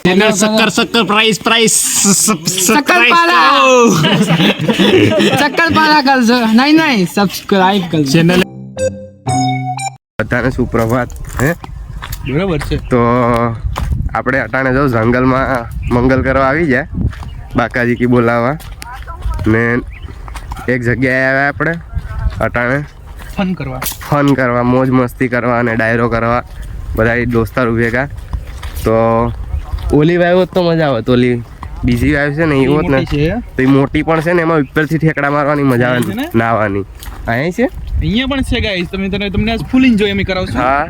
Channel शक्कर शक्कर price price શક્કરપારા શક્કરપારા કરજો નહીં સબસ્ક્રાઇબ કરજો चैनल બધાને સુપ્રભાત હે બરાબર છે તો આપણે અટાણે જો જંગલમાં મંગલ કરવા આવી જાય બાકાજી કી બોલાવા ને એક જગ્યાએ આવ્યા આપણે અટાણે ફન કરવા મોજ મસ્તી કરવા અને ડાયરો કરવા બધા દોસ્તારો ભેગા તો ઓલી વાવ હોત તો મજા આવે તો ઓલી બીજી વાવ છે ને એ હોત ને તો એ મોટી પણ છે ને એમાં ઉપરથી ઠેકડા મારવાની મજા આવે નાવાની અહીં છે અહીંયા પણ છે ગાઈસ તમને આજ ફૂલ એન્જોય અમે કરાવશું હા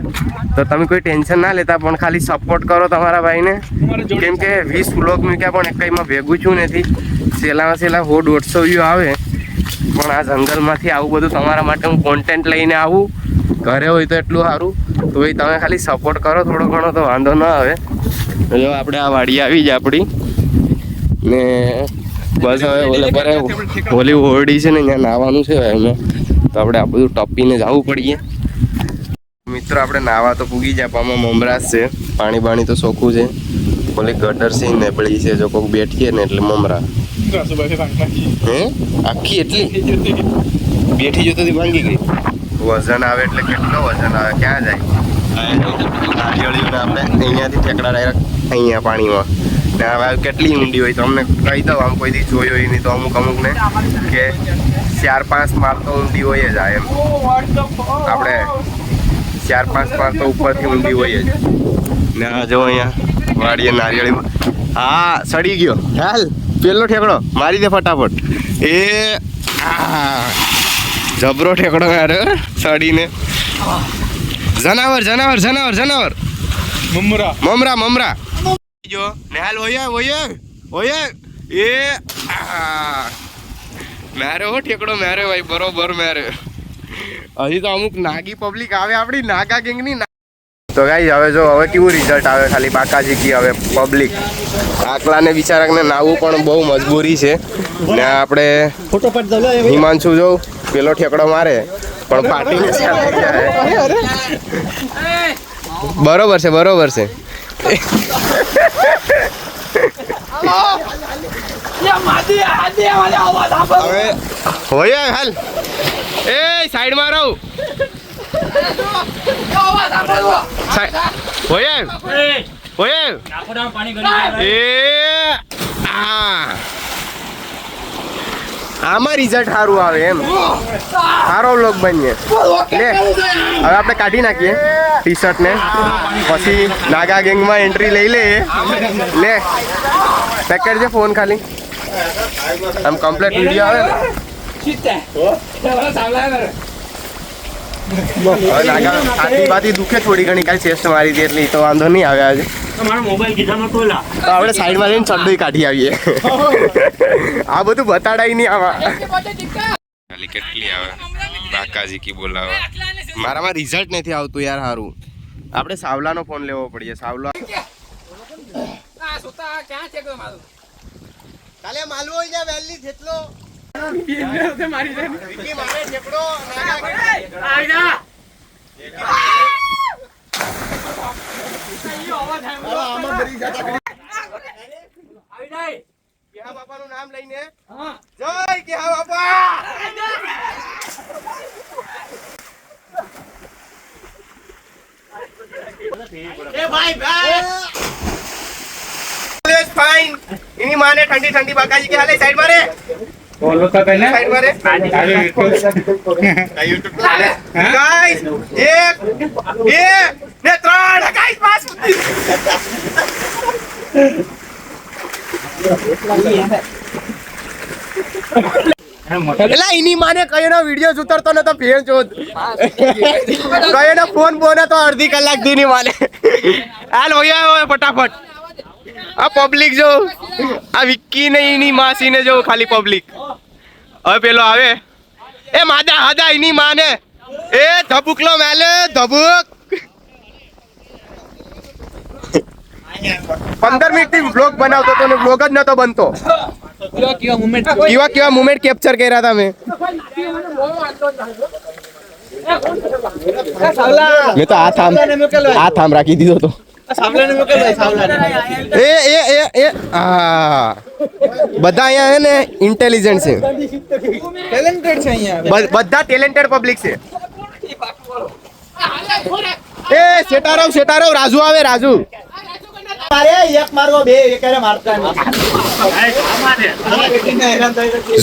તો તમે કોઈ ટેન્શન ના લેતા પણ ખાલી સપોર્ટ કરો તમારા ભાઈને કેમ કે 20 વ્લોગ મૂક્યા પણ એકમાં ભેગું છું નથી છેલ્લામાં છેલ્લા 150 વ્યૂ આવે પણ આ જંગલમાંથી આવું બધું તમારા માટે હું કોન્ટેન્ટ લઈને આવું ઘરે હોય તો એટલું સારું તો ભાઈ તમે ખાલી સપોર્ટ કરો થોડો ઘણો તો વાંધો ન આવે જો આપણે આ વાડી આવી જાય આપણી ને બસ હવે ઓલે પર હોલી ઓરડી છે ને ત્યાં નાહવાનું છે એમાં તો આપણે આ બધું ટપીને જવું પડીએ મિત્રો આપણે નાહવા તો પૂગી જાય પામાં મમરાશ છે પાણી બાણી તો ચોખ્ખું છે ઓલી ગટર છે નેબળી છે જો કોઈક બેઠીએ ને એટલે મમરા હે આખી એટલી બેઠી જતો ભાંગી ગઈ વજન આવે એટલે કેટલો વજન આવે ક્યાં જાય નારિયેળીઓને આપણે અહીંયાથી ઠેકડા ડાયરેક્ટ અહીંયા પાણીમાં ને હવે કેટલી ઊંડી હોય તો અમને કહી દઉં આમ કોઈ દી જોઈ હોય નહીં તો અમુકને કે 4-5 માળ તો ઊંડી હોય જ આ એમ આપણે 4-5 માળ તો ઉપરથી ઊંડી હોય જ ને આ જો અહીંયા વાડીએ નારિયેળીમાં હા સડી ગયો હાલ પેલો ઠેકડો મારી દે ફટાફટ એ જબરો ઠેકડો યાર સડીને જનાવર જનાવર જનાવર જનાવર મમરા મમરા જો નેહાલ ઓય ઓય ઓય એ મારે હો ઠેકડો મારે ભાઈ બરોબર મારે હજી તો અમુક નાગી પબ્લિક આવે આપણી નાગા ગેંગની તો ગાઈસ હવે જો હવે કેવું રિઝલ્ટ આવે ખાલી બાકાજી કી હવે પબ્લિક આકલાને બિચારાને નાવું પણ બહુ મજબૂરી છે ને આપણે હિમાંશુ જો પેલો ઠેકડો મારે પણ પાટીને બરોબર છે બરોબર છે હવે હોય હાલ એ સાઈડ માં રહું હોય હોય એ આમાં રિઝલ્ટ સારું આવે એમ સારો વ્લોગ બનીએ લે હવે આપણે કાઢી નાખીએ ટી શર્ટ ને પછી નાગા ગેંગમાં એન્ટ્રી લઈ લઈએ લે પેક કરજે ફોન ખાલી આમ કમ્પ્લીટ વિડીયો આવે ને હવે નાગા છાતી બાતી દુખે થોડી ઘણી કાંઈ ચેસ્ટ મારી હતી એટલે તો વાંધો નહીં આવે આજે તો આપણે સાઈડમાં જઈને ચડ્ડોય કાઢી આવીએ આ બધું બતાડાય નહીં આમાં ખાલી કેટલી આવે બાકાજી કી બોલાવે મારામાં રિઝલ્ટ નથી આવતું યાર સારું આપણે સાવલાનો ફોન લેવો પડે સાવલા કાલે માલવો હોય જા વેલી થેટલો મારી દે મારે ઠેકડો બાપાનું નામ લઈને જય કેહા બાપા એ ભાઈ ભાઈ ફાઇન એની માને ઠંડી ઠંડી બાકાજી કે હાલે સાઈડ મારે બોલો તો કને સાઈડ મારે YouTube ગાઈસ 1 2 ને 3 ગાઈસ પાસ એલા એની માને કયોનો વિડિયો ઉતરતો ન તો ભેણ ચોદ કયોનો ફોન બોને તો અડધી કલાક દીની માને હાલ હોય ફટાફટ આ પબ્લિક જો આ વિક્કી ને એની માસી ને જો ખાલી પબ્લિક હવે પેલો આવે એ માદા હાદા એની માને એ ધબુકલો મેલે ધબુક 15 મિનિટ થી વ્લોગ બનાવતો તો ને વ્લોગ જ નતો બનતો કેવા મુમેન્ટ કેપ્ચર કર્યા હતા મેં તો આ થામ રાખી દીધો તો એ હા બધા અહીંયા છે ને ઇન્ટેલિજન્ટ છે, બધા ટેલેન્ટેડ પબ્લિક છે. એ શેટારવ રાજુ આવે, રાજુ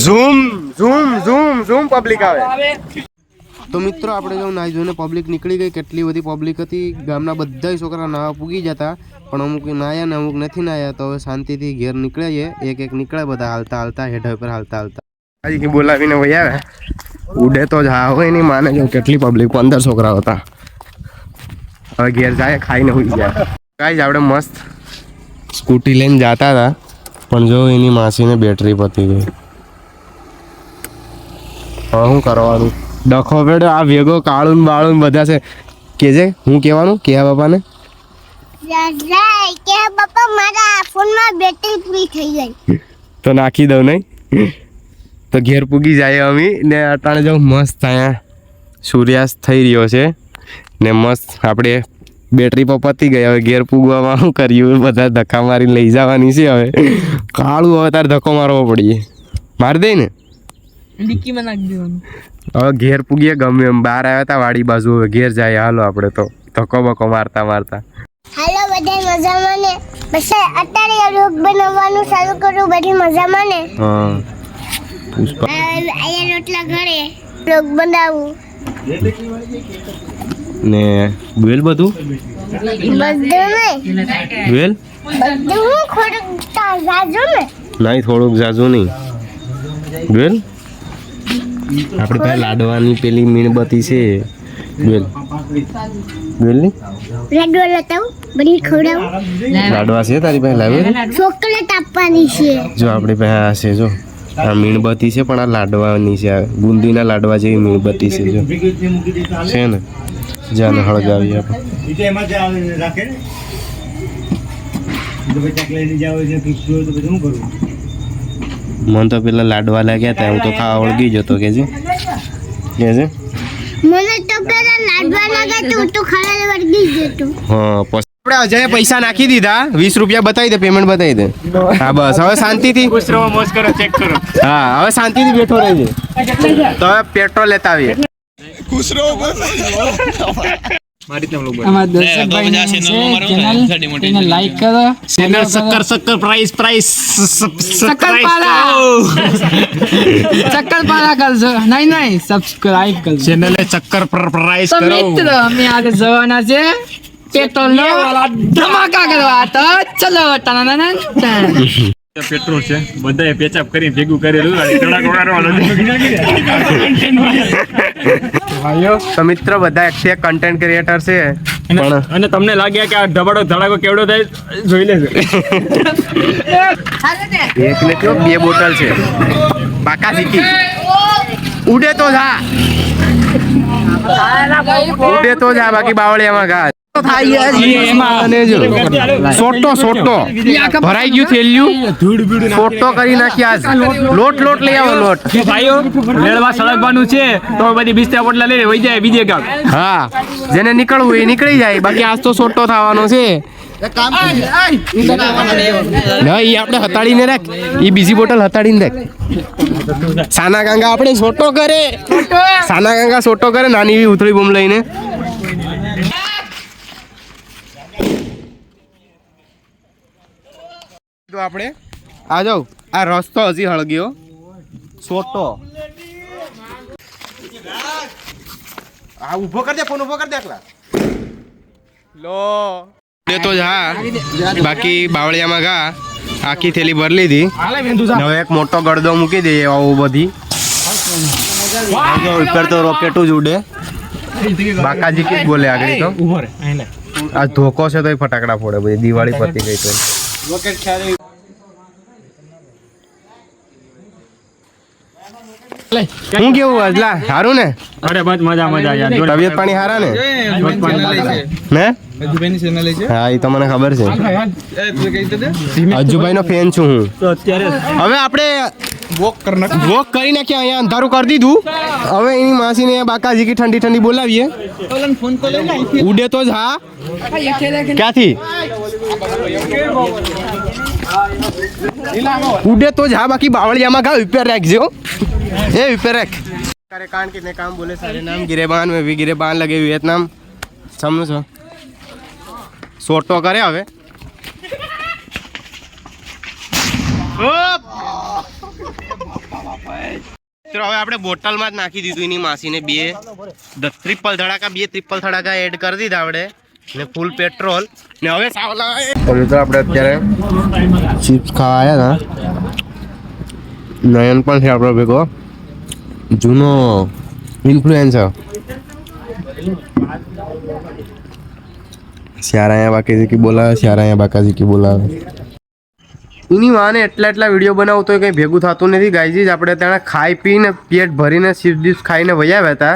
ઝૂમ પબ્લિક આવે. તો મિત્રો આપણે જો નાઈ જોઈને પબ્લિક નીકળી ગઈ, કેટલી બધી પબ્લિક હતી. ગામના બધા છોકરા નાવા પૂગી જતા, પણ અમુક નાયા ને અમુક નથી નાયા. તો હવે શાંતિથી ઘેર નીકળીએ, એક નીકળે બધા હાલતા હાલતા, હેઠા ઉપર હાલતા હાલતા બોલાવીને ભાઈ આવે. ઉડે તો જ હા હોય નહીં માને જો કેટલી પબ્લિક, 15 છોકરા હતા. હવે ઘેર જાય ખાઈને હોઈ જાય. ગાઈસ આપણે મસ્ત સ્કૂટી લઈને જતા હતા, પણ જો એની માસીને બેટરી પતી ગઈ. હવે શું કરવાનું? ડખો પેડો આ ભેગો કાળું બાળું બધા છે. કેજે હું કહેવાનું કે બાપાને બાપા મારા ફોનમાં બેટરી પૂરી થઈ ગઈ તો નાખી દઉં નહીં તો ઘેર પૂગી જાય અમે ને. અટાણે જો મસ્ત અહીંયા સૂર્યાસ્ત થઈ રહ્યો છે ને મસ્ત આપણે બેટરી પર પતી ગઈ. હવે ઘેર પૂગવામાં શું કર્યું? બધા ધક્કા મારી લઈ જવાની છે. હવે કાળું હવે તારે ધક્કો મારવો પડીએ, મારી દઈ ને ડિક્કીમાં નાખી દેવાનું. હવે ઘેર પૂગીએ ગમે એમ. બહાર આવ્યા હતા વાડી બાજુ, હવે ઘેર જાય. હાલો આપણે તો ધક્કો બક્કો મારતા મારતા. હાલો બધા મજામાં ને? બસ અત્યારે રોગ બનાવવાનું ચાલુ કરું, બધી મજામાં ને? હા પુષ્પા અહીંયા રોટલા ઘરે રોગ બનાવું ને બેલ બધું બધું નહીં બેલ બધું હું ખોટું જાજો ને નહીં, થોડુંક જાજુ નહીં. બેલ આપણે પાસે લાડવાની પેલી મીણબત્તી છે. બેલ બેલની લાડવા લતાવું બધી ખવડાવું. લાડવા છે તારી પાસે? લાવે ચોકલેટ આપવાની છે. જો આપણી પાસે આ છે. જો આ મીણબત્તી છે, પણ આ લાડવાની છે. આ બુંદીના લાડવા જેવી મીણબત્તી છે. જો છે ને, જાને હળગાવી આપણે. મને તો પેલા લાડવા લાગ્યા હતા, હું તો ખાવા વળગી જતો. કે છે મને તો પેલા લાડવા લાગ્યા તો હું તો ખાવા વળગી જતો. હા પછી આપણે અજય પૈસા નાખી દીધા. 20 રૂપિયા બતાવી દે, પેમેન્ટ બતાવી દે. હા બસ હવે શાંતિથી મોજ કરો, ચેક કરો. હા હવે શાંતિથી બેઠો રહેજે. તો હવે પેટ્રોલ લેતા આવીએ. અમારા દર્શકભાઈ ને ચેનલ લાઈક કરો, ચેનલ શક્કર પ્રાઇસ શક્કરપારા શક્કરપારા કરજો. નહીં સબસ્ક્રાઇબ કરજો. ચેનલે ચક્કર પ્રાઇસ તો મિત્રો અમે આજે જવાના છે પેટ્રોલ નો ધમાકા કરવા. તો ચલો પેટ્રોલ છે, બધાએ પેચાપ કરીને ભેગું કરેલું. તો મિત્રો બધા એકસે કન્ટેન્ટ ક્રિએટર છે, અને તમને લાગ્યા કે આ ધડાકો કેવડો થાય જોઈ લેજો. એક ને કયો 2 બોટલ છે. બાકા શીખી ઉડે તો જા, ઉડે તો જા, બાકી બાવળિયામાં ઘા. સોટો ભરાઈ ગયું થેલ્યું, સોટો કરી નાખ્યા. લોટ લઈ આવો, લોટ. ભાઈઓ રેડવા સળગવાનું છે તો બધી 20 પોટલા લઈને વહી જાય બીજે ગામ. હા જેને નીકળવું એ નીકળી જાય, બાકી આજ તો સોટો થવાનો છે. ના એ આપણે હતાડીને રાખ, એ બીજી બોટલ હતાડીને રાખ. સાના ગંગા આપણે સોટો કરે, સાના ગંગા સોટો કરે નાની એવી ઉથળી બૂમ લઈને. તો આપણે આ જાવ, આ રસ્તો હજી હળગ્યો સોટો. આ ઊભો કરી દે, ફોન ઊભો કરી દે. એકલા લો તો જા, બાકી બાવળિયામાં ઘા. આખી થેલી ભરી લીધી. હવે એક મોટો ગળદો મૂકી દઈએ. આવું બધી ઉપર તો રોકેટું જ ઉડે. બાકાજી કે બોલે આગળ તો આ ધોકો છે તો ફટાકડા ફોડે. બધી દિવાળી પતી ગઈ તો હું કેવું અજલા સારું ને? અરે બસ મજા યાર. તબિયત પાણી સારા ને? હા એ તો મને ખબર છે. અજુભાઈ નો ફેન છું હું. હવે આપણે વોક કરી નાખ્યા અહીંયા અંધારું કરી દીધું હવે એની માસીને બાકાજી કી ઠંડી ઠંડી બોલાવીએ ઉડે તો જ હા ક્યાંથી ઉડે તો જ હા બાકી બાવળિયામાં ઘા ઉપર રાખજો એ ઉપર રાખ કારણ कितने काम बोले सारे नाम गिरेबान में भी गिरेबान लगे हुए नाम समझो सोटो करे હવે ચલો હવે આપણે બોટલમાં જ નાખી દીધું એની માસીને ટ્રિપલ ધડાકા એડ કરી દીધા આપણે ને ફૂલ પેટ્રોલ ને હવે સાવલા તો આપણે અત્યારે ચિપ્સ ખાવા આવ્યા હતા નયન પણ છે આપણો ભેગો જૂનો ઇન્ફ્લુએન્સર શ્યારાયા બાકાજી કી બોલાવે એની વાને એટલા વિડીયો બનાવતો કંઈ ભેગું થતું નથી ગાઈજી આપણે ત્યાં ખાઈ પીને પેટ ભરીને ચિપ્સ ખાઈને વૈયા હતા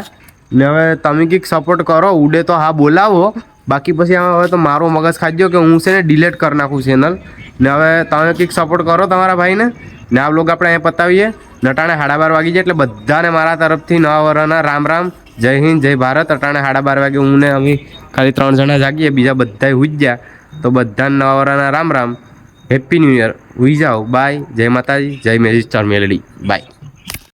ને હવે તમે કંઈક સપોર્ટ કરો ઉડે તો હા બોલાવો બાકી પછી હવે તો મારો મગજ ખાઈ દો કે હું છે ને ડિલીટ કરી નાખું ચેનલ ને હવે તમે કંઈક સપોર્ટ કરો તમારા ભાઈને ને આ બ્લોગ આપણે અહીંયા પતાવીએ નટાણે 12:30 વાગી જાય એટલે બધાને મારા તરફથી નવા વર્ષના રામ રામ જય હિન્દ જય ભારત અટાણે 12:30 વાગે હું ને અમે ખાલી 3 જણા જાગીએ બીજા બધાય હુઈ ગયા તો બધાને નવા વર્ષના Ram Ram happy new year હુઈ જાઓ બાય જય માતાજી જય મેજિસ્ટર મેલડી બાય